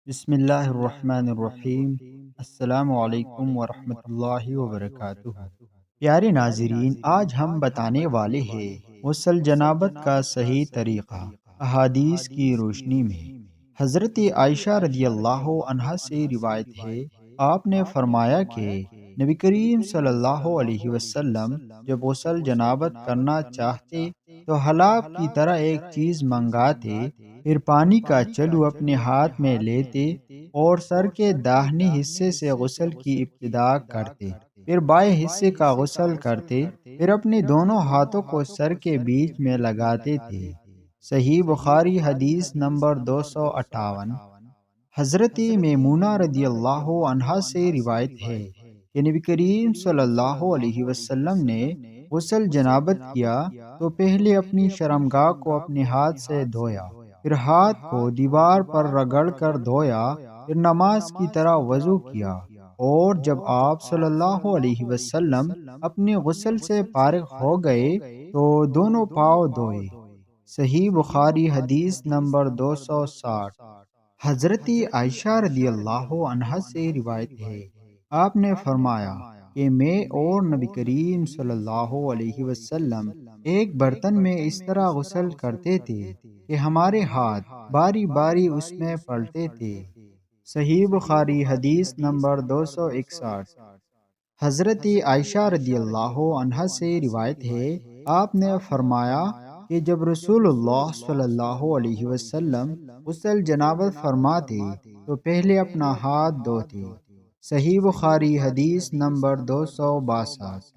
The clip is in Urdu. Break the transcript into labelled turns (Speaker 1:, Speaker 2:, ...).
Speaker 1: بسم اللہ الرحمن الرحیم۔ السلام علیکم ورحمۃ اللہ وبرکاتہ۔ پیارے ناظرین، آج ہم بتانے والے ہیں غسل جنابت کا صحیح طریقہ احادیث کی روشنی میں۔ حضرت عائشہ رضی اللہ عنہا سے روایت ہے، آپ نے فرمایا کہ نبی کریم صلی اللہ علیہ وسلم جب غسل جنابت کرنا چاہتے تو حلاب کی طرح ایک چیز منگاتے، پھر پانی کا چلو اپنے ہاتھ میں لیتے اور سر کے داہنے حصے سے غسل کی ابتدا کرتے، پھر بائیں حصے کا غسل کرتے، پھر اپنے دونوں ہاتھوں کو سر کے بیچ میں لگاتے تھے۔ صحیح بخاری حدیث نمبر 258۔ حضرت میمونہ رضی اللہ عنہا سے روایت ہے کہ نبی کریم صلی اللہ علیہ وسلم نے غسل جنابت کیا تو پہلے اپنی شرمگاہ کو اپنے ہاتھ سے دھویا، پھر ہاتھ کو دیوار پر رگڑ کر دھویا، پھر نماز کی طرح وضو کیا، اور جب آپ صلی اللہ علیہ وسلم اپنے غسل سے فارغ ہو گئے تو دونوں پاؤں دھوئے۔ صحیح بخاری حدیث نمبر 260۔ حضرت عائشہ رضی اللہ عنہا سے روایت ہے، آپ نے فرمایا کہ میں اور نبی کریم صلی اللہ علیہ وسلم ایک برتن میں اس طرح غسل کرتے تھے کہ ہمارے ہاتھ باری باری اس میں پلتے تھے۔ صحیح بخاری حدیث نمبر 261۔ حضرت عائشہ رضی اللہ عنہا سے روایت ہے، آپ نے فرمایا کہ جب رسول اللہ صلی اللہ علیہ وسلم غسل جنابت فرماتے تو پہلے اپنا ہاتھ دھوتے۔ صحیح بخاری حدیث نمبر 262۔